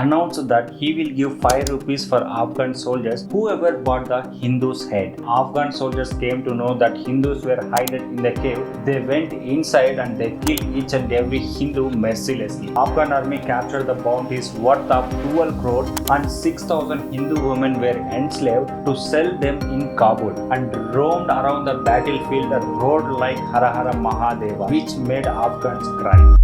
announced that he will give 5 rupees for Afghan soldiers whoever bought the Hindu's head. Afghan soldiers came to know that Hindus were hidden in the cave. They went inside and they killed each and every Hindu mercilessly. Afghan army captured the bounties worth of 12 crore and 6,000 Hindu women were enslaved to sell them in Kabul and roamed around the battlefield and roared like Hara Hara Mahadeva, which made Afghans cry.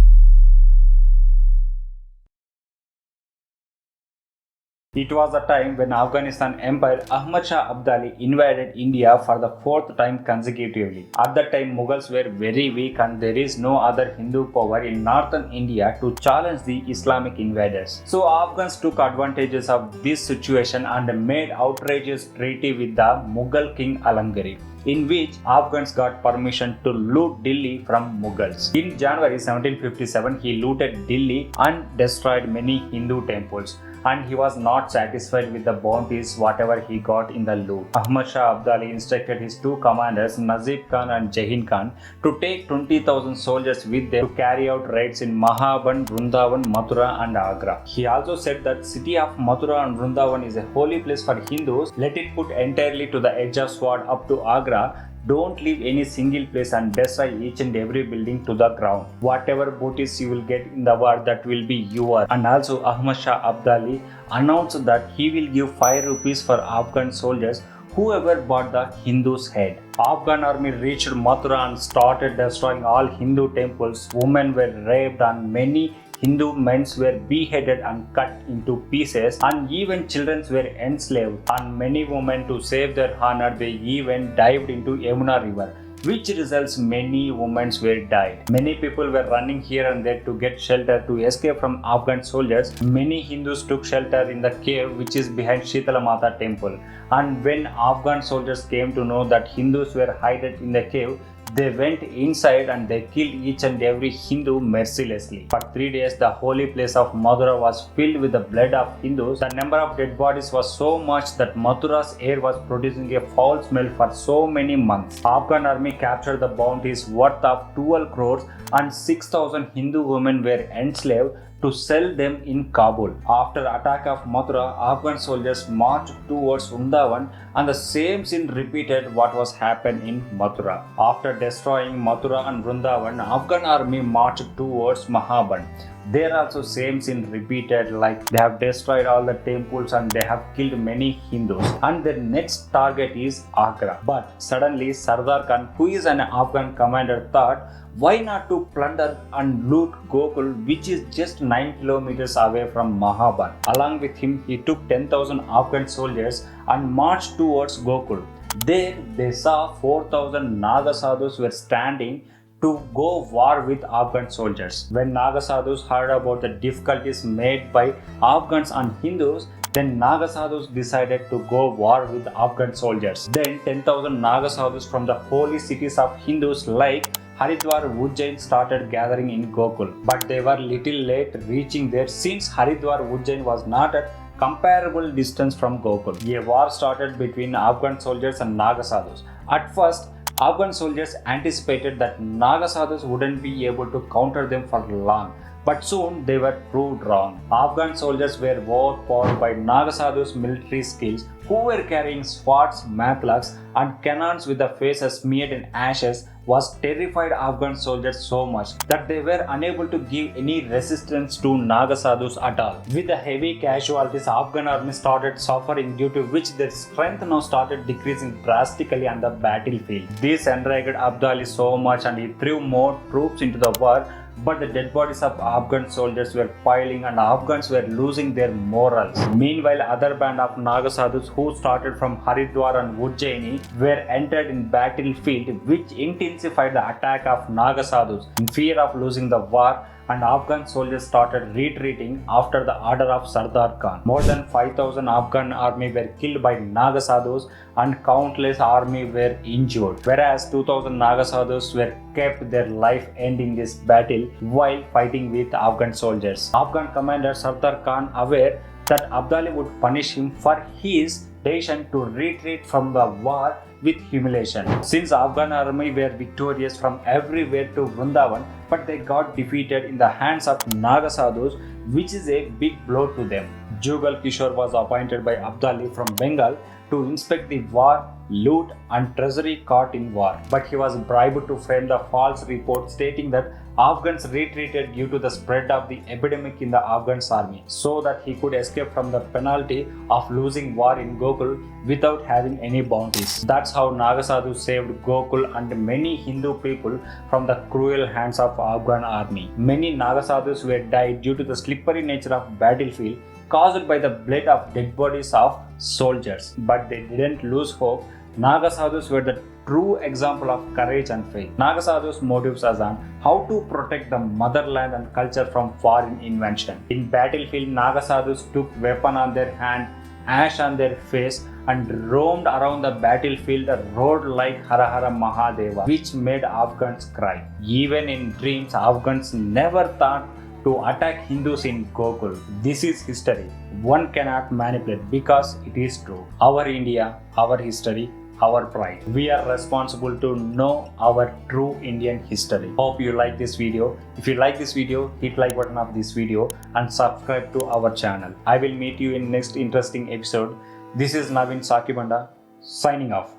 It was the time when Afghanistan Empire Ahmad Shah Abdali invaded India for the 4th time consecutively. At that time, Mughals were very weak and there is no other Hindu power in northern India to challenge the Islamic invaders. So Afghans took advantages of this situation and made outrageous treaty with the Mughal king Alangarib, in which Afghans got permission to loot Delhi from Mughals. In January 1757, he looted Delhi and destroyed many Hindu temples, and he was not satisfied with the bounties whatever he got in the loot. Ahmad Shah Abdali instructed his two commanders Nazib Khan and Jahin Khan to take 20,000 soldiers with them to carry out raids in Mahaban, Vrindavan, Mathura and Agra. He also said that city of Mathura and Vrindavan is a holy place for Hindus. Let it put entirely to the edge of sword up to Agra. Don't leave any single place and destroy each and every building to the ground. Whatever booty you will get in the war, that will be yours. And also Ahmad Shah Abdali announced that he will give 5 rupees for Afghan soldiers whoever bought the Hindu's head. Afghan army reached Mathura and started destroying all Hindu temples. Women were raped and many Hindu men were beheaded and cut into pieces, and even children were enslaved, and many women, to save their honor, they even dived into Yamuna river, which results many women were died. Many people were running here and there to get shelter to escape from Afghan soldiers. Many Hindus took shelter in the cave which is behind Shitala Mata temple, and when Afghan soldiers came to know that Hindus were hidden in the cave, they went inside and they killed each and every Hindu mercilessly. For 3 days, the holy place of Mathura was filled with the blood of Hindus. The number of dead bodies was so much that Mathura's air was producing a foul smell for so many months. Afghan army captured the bounties worth of 12 crores and 6,000 Hindu women were enslaved to sell them in Kabul. After attack of Mathura, Afghan soldiers marched towards Vrindavan, and the same scene repeated what was happened in Mathura. After destroying Mathura and Vrindavan, Afghan army marched towards Mahaban. There also same scene repeated, like they have destroyed all the temples and they have killed many Hindus, and their next target is Agra. But suddenly Sardar Khan, who is an Afghan commander, thought, why not to plunder and loot Gokul, which is just 9 kilometers away from Mahaban. Along with him, he took 10,000 Afghan soldiers and marched towards Gokul. There they saw 4,000 nagasadhus were standing to go war with Afghan soldiers. When nagasadhus heard about the difficulties made by Afghans and Hindus, then nagasadhus decided to go war with Afghan soldiers. Then 10,000 nagasadhus from the holy cities of Hindus like Haridwar, Ujjain started gathering in Gokul, but they were little late reaching there since Haridwar, Ujjain was not at comparable distance from Gokul. A war started between Afghan soldiers and nagasadhus. At first, Afghan soldiers anticipated that nagasadhus wouldn't be able to counter them for long, but soon they were proved wrong. Afghan soldiers were overpowered by nagasadhus' military skills, who were carrying swords, matlocks and cannons with the faces smeared in ashes, was terrified Afghan soldiers so much that they were unable to give any resistance to nagasadhus at all. With the heavy casualties, Afghan army started suffering, due to which their strength now started decreasing drastically on the battlefield. This enraged Abdali so much and he threw more troops into the war, but the dead bodies of Afghan soldiers were piling and Afghans were losing their morals. Meanwhile, other band of nagasadhus who started from Haridwar and Ujjaini were entered in battlefield, which intensified the attack of nagasadhus. In fear of losing the war, and Afghan soldiers started retreating after the order of Sardar Khan. More than 5,000 Afghan army were killed by nagasadhus and countless army were injured, whereas 2,000 nagasadhus were kept their life ending this battle while fighting with Afghan soldiers. Afghan commander Sardar Khan, aware that Abdali would punish him for his decision to retreat from the war with humiliation. Since Afghan army were victorious from everywhere to Vrindavan, but they got defeated in the hands of nagasadhus, which is a big blow to them. Jugal Kishore was appointed by Abdali from Bengal to inspect the war, loot and treasury caught in war. But he was bribed to frame the false report stating that Afghans retreated due to the spread of the epidemic in the Afghan army, so that he could escape from the penalty of losing war in Gokul without having any bounties. That's how Nagasadhus saved Gokul and many Hindu people from the cruel hands of Afghan army. Many Nagasadhus were died due to the slippery nature of battlefield caused by the blood of dead bodies of soldiers. But they didn't lose hope. Nagasadhus were the true example of courage and faith. Nagasadhus motives us on how to protect the motherland and culture from foreign invention. In battlefield, Nagasadhus took weapon on their hand, ash on their face, and roamed around the battlefield and roared like Hara Hara Mahadeva, which made Afghans cry. Even in dreams, Afghans never thought to attack Hindus in Gokul. This is history. One cannot manipulate because it is true. Our India, our history, our pride. We are responsible to know our true Indian history. Hope you like this video. If you like this video, hit like button of this video and subscribe to our channel. I will meet you in next interesting episode. This is Naveen Sakibanda signing off.